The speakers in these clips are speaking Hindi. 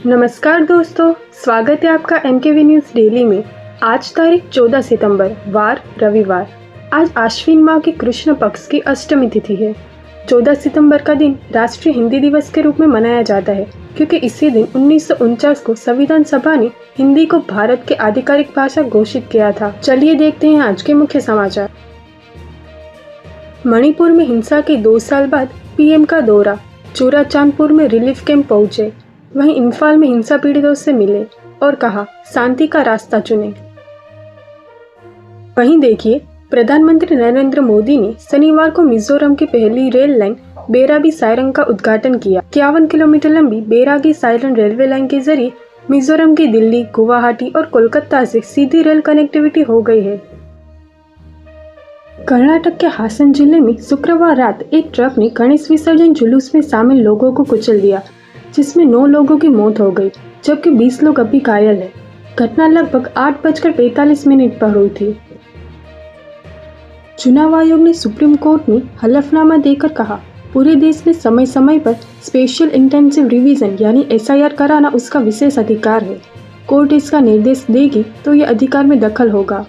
नमस्कार दोस्तों, स्वागत है आपका MKV न्यूज़ डेली में। आज तारीख 14 सितंबर, वार रविवार। आज आश्विन माह के कृष्ण पक्ष की अष्टमी तिथि है। 14 सितंबर का दिन राष्ट्रीय हिंदी दिवस के रूप में मनाया जाता है, क्योंकि इसी दिन 1949 को संविधान सभा ने हिंदी को भारत की आधिकारिक भाषा घोषित किया था। चलिए देखते हैं आज के मुख्य समाचार। मणिपुर में हिंसा के 2 साल बाद PM का दौरा, चूराचांदपुर में रिलीफ कैंप पहुंचे। वहीं इम्फाल में हिंसा पीड़ितों से मिले और कहा शांति का रास्ता चुने। वहीं देखिए, प्रधानमंत्री नरेंद्र मोदी ने शनिवार को मिजोरम की पहली रेल लाइन बैरागी साइरंग का उद्घाटन किया। 51 किलोमीटर लंबी बैरागी साइरंग रेलवे लाइन के जरिए मिजोरम की दिल्ली, गुवाहाटी और कोलकाता से सीधी रेल कनेक्टिविटी हो गई है। कर्नाटक के हासन जिले में शुक्रवार रात एक ट्रक ने गणेश विसर्जन जुलूस में शामिल लोगों को कुचल दिया, जिसमें 9 लोगों की मौत हो गई, जबकि 20 लोग अभी घायल हैं। घटना लगभग 8:45 पर हुई थी। चुनाव आयोग ने सुप्रीम कोर्ट में हलफनामा देकर कहा, पूरे देश में समय समय पर स्पेशल इंटेंसिव रिवीजन यानी SIR कराना उसका विशेष अधिकार है। कोर्ट इसका निर्देश देगी तो ये अधिकार में दखल होगा।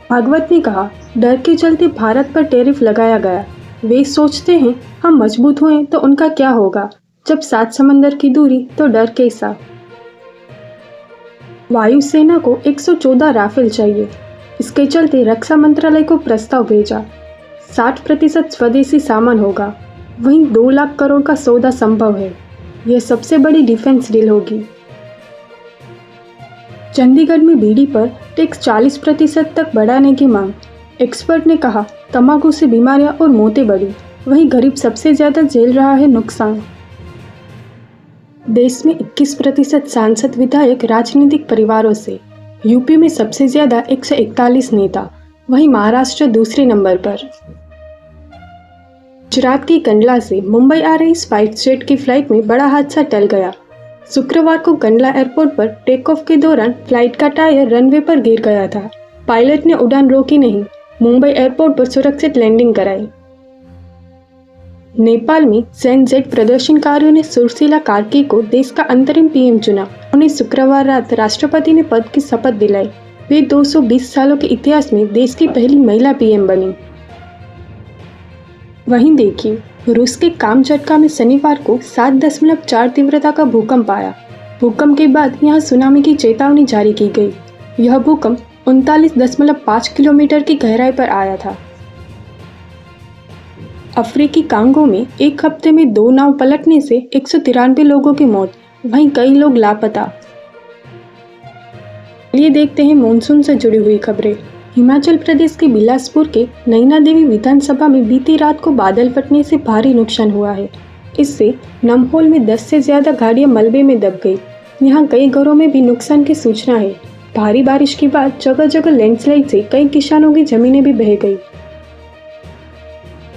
भागवत ने कहा, डर के चलते भारत पर टैरिफ लगाया गया। वे सोचते हैं हम मजबूत हुए तो उनका क्या होगा, जब 7 समंदर की दूरी तो डर कैसा। वायुसेना को 114 राफेल चाहिए। इसके चलते रक्षा मंत्रालय को प्रस्ताव भेजा। 60% स्वदेशी सामान होगा। वहीं 2 लाख करोड़ का सौदा संभव है। यह सबसे बड़ी डिफेंस डील होगी। चंडीगढ़ में बीड़ी पर टैक्स 40% तक बढ़ाने की मांग। एक्सपर्ट ने कहा, तंबाकू से बीमारियां और मौतें बढ़ी। वहीं गरीब सबसे ज्यादा झेल रहा है नुकसान। देश में 21% सांसद विधायक राजनीतिक परिवारों से। यूपी में सबसे ज्यादा 141 नेता। वहीं महाराष्ट्र दूसरे नंबर पर। गुजरात के कंडला से मुंबई आ रही स्पाइस जेट की फ्लाइट में बड़ा हादसा टल गया। शुक्रवार को कंडला एयरपोर्ट पर टेक ऑफ के दौरान फ्लाइट का टायर रनवे पर गिर गया था। पायलट ने उड़ान रोकी नहीं, मुंबई एयरपोर्ट पर सुरक्षित लैंडिंग कराई। नेपाल में सेनजेट प्रदर्शनकारियों ने सुशीला कार्की को देश का अंतरिम PM चुना। उन्हें शुक्रवार रात राष्ट्रपति ने पद की शपथ दिलाई। वे 220 सालों के इतिहास में देश की पहली महिला PM बनी। वहीं देखिए, रूस के कामचटका में शनिवार को 7.4 तीव्रता का भूकंप आया। भूकंप के बाद यहां सुनामी की चेतावनी जारी की गई। यह भूकंप 39.5 किलोमीटर की गहराई पर आया था। अफ्रीकी कांगो में एक हफ्ते में 2 नाव पलटने से 193 लोगों की मौत, वहीं कई लोग लापता। ये देखते हैं मॉनसून से जुड़ी हुई खबरें। हिमाचल प्रदेश के बिलासपुर के नैना देवी विधानसभा में बीती रात को बादल फटने से भारी नुकसान हुआ है। इससे नमहोल में 10 से ज्यादा गाड़ियां मलबे में दब गई। यहाँ कई घरों में भी नुकसान की सूचना है। भारी बारिश के बाद जगह जगह लैंडस्लाइड से कई किसानों की जमीनें भी बह गई।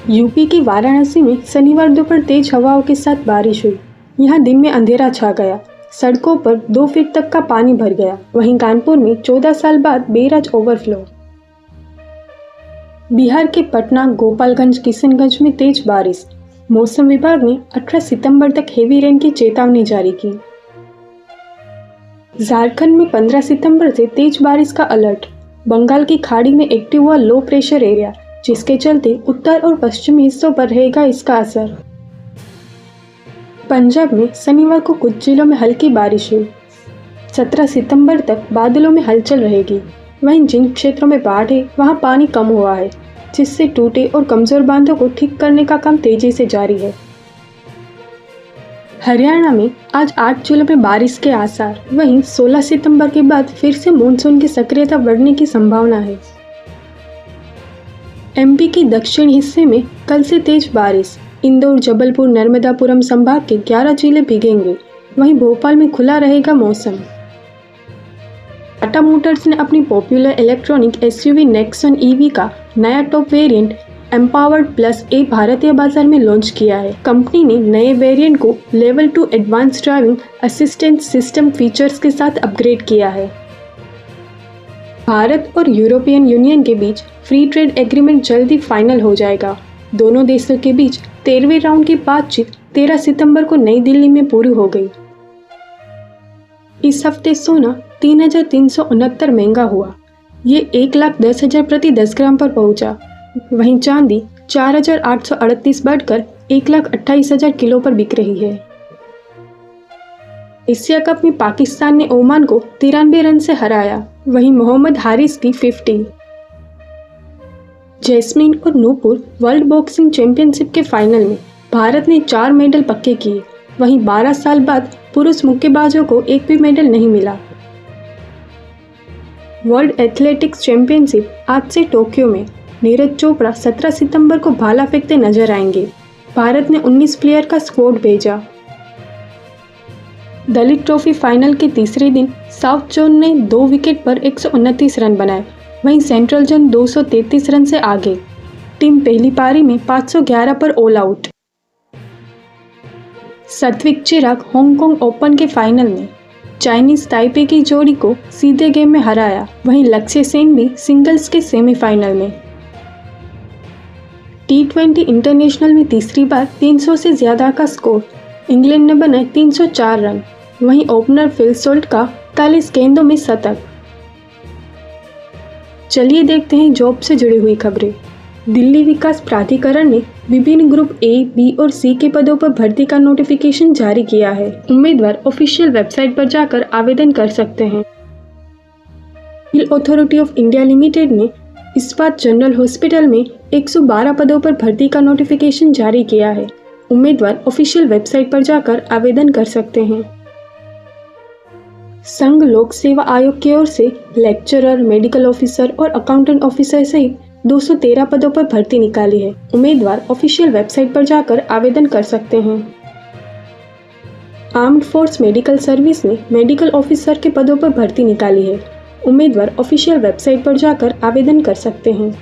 यूपी के वाराणसी में शनिवार दोपहर तेज हवाओं के साथ बारिश हुई। यहाँ दिन में अंधेरा छा गया। सड़कों पर 2 फीट तक का पानी भर गया। वहीं कानपुर में 14 साल बाद बैराज ओवरफ्लो। बिहार के पटना, गोपालगंज, किशनगंज में तेज बारिश। मौसम विभाग ने 18 सितंबर तक हेवी रेन की चेतावनी जारी की। झारखंड में 15 सितंबर से तेज बारिश का अलर्ट। बंगाल की खाड़ी में एक्टिव हुआ लो प्रेशर एरिया, जिसके चलते उत्तर और पश्चिमी हिस्सों पर रहेगा इसका असर। पंजाब में शनिवार को कुछ जिलों में हल्की बारिश हुई। 17 सितंबर तक बादलों में हलचल रहेगी। वहीं जिन क्षेत्रों में बाढ़ है वहां पानी कम हुआ है, जिससे टूटे और कमजोर बांधों को ठीक करने का काम तेजी से जारी है। हरियाणा में आज 8 जिलों में बारिश के आसार। वहीं 16 सितंबर के बाद फिर से मानसून की सक्रियता बढ़ने की संभावना है। MP के दक्षिण हिस्से में कल से तेज बारिश। इंदौर, जबलपुर, नर्मदापुरम संभाग के 11 जिले भीगेंगे। वहीं भोपाल में खुला रहेगा मौसम। टाटा मोटर्स ने अपनी popular electronic SUV Nexon EV का नया टॉप वेरिएंट एम्पावर्ड प्लस ए भारतीय बाजार में लॉन्च किया है। कंपनी ने नए वेरिएंट को level 2 advance driving assistance system features के साथ अपग्रेड किया है। भारत और यूरोपियन यूनियन के बीच फ्री ट्रेड एग्रीमेंट जल्दी फाइनल हो जाएगा। दोनों देशों के बीच 13वें राउंड की बातचीत 13 सितंबर को नई दिल्ली में पूरी हो गई। इस हफ्ते सोना 3,369 महंगा हुआ। ये 1,10,000 प्रति 10 ग्राम पर पहुंचा। वहीं चांदी 4,838 बढ़कर 1,28,000 किलो पर बिक रही है। एशिया कप में पाकिस्तान ने ओमान को 93 रन से हराया। वहीं मोहम्मद हारिस की 50। जैस्मीन और नूपुर वर्ल्ड बॉक्सिंग चैंपियनशिप के फाइनल में भारत ने 4 मेडल पक्के किए। वहीं 12 साल बाद पुरुष मुक्केबाजों को एक भी मेडल नहीं मिला। वर्ल्ड एथलेटिक्स चैंपियनशिप आज से टोक्यो में। नीरज चोपड़ा 17 सितंबर को भाला फेंकते नजर आएंगे। भारत ने 19 प्लेयर का स्क्वाड भेजा। दलीप ट्रॉफी फाइनल के तीसरे दिन साउथ जोन ने 2 विकेट पर 129 रन बनाए। वहीं सेंट्रल जोन 233 रन से आगे। टीम पहली पारी में 511 पर all out. Satwik Chirag Hong Kong open के फाइनल में चाइनीज ताइपे की जोड़ी को सीधे गेम में हराया। वहीं लक्ष्य सेन भी सिंगल्स के सेमीफाइनल में। T20 इंटरनेशनल में तीसरी बार 300 से ज्यादा का स्कोर। इंग्लैंड ने बनाए 304 रन। वहीं ओपनर फिल सोल्ट का 41 गेंदों में शतक। चलिए देखते हैं जॉब से जुड़ी हुई खबरें। दिल्ली विकास प्राधिकरण ने विभिन्न ग्रुप ए, बी और सी के पदों पर भर्ती का नोटिफिकेशन जारी किया है। उम्मीदवार ऑफिशियल वेबसाइट पर जाकर आवेदन कर सकते हैं। Steel authority of India limited ने इस्पात जनरल हॉस्पिटल में 112 पदों पर भर्ती का नोटिफिकेशन जारी किया है। उम्मीदवार ऑफिशियल वेबसाइट पर जाकर आवेदन कर सकते हैं। संघ लोक सेवा आयोग की ओर से लेक्चरर, मेडिकल ऑफिसर और अकाउंटेंट ऑफिसर सहित 213 पदों पर भर्ती निकाली है। उम्मीदवार ऑफिशियल वेबसाइट पर जाकर आवेदन कर सकते हैं। आर्म्ड फोर्स मेडिकल सर्विस ने मेडिकल ऑफिसर के पदों पर भर्ती निकाली है। उम्मीदवार ऑफिशियल वेबसाइट पर जाकर आवेदन कर सकते हैं।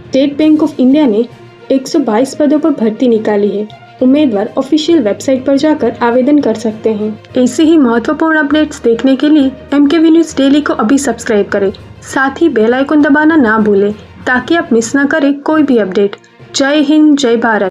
स्टेट बैंक ऑफ इंडिया ने 122 पदों पर भर्ती निकाली है। उम्मीदवार ऑफिशियल वेबसाइट पर जाकर आवेदन कर सकते हैं। ऐसे ही महत्वपूर्ण अपडेट्स देखने के लिए MKV न्यूज़ डेली को अभी सब्सक्राइब करें। साथ ही बेल आइकन दबाना ना भूलें ताकि आप मिस ना करें कोई भी अपडेट। जय हिंद, जय भारत।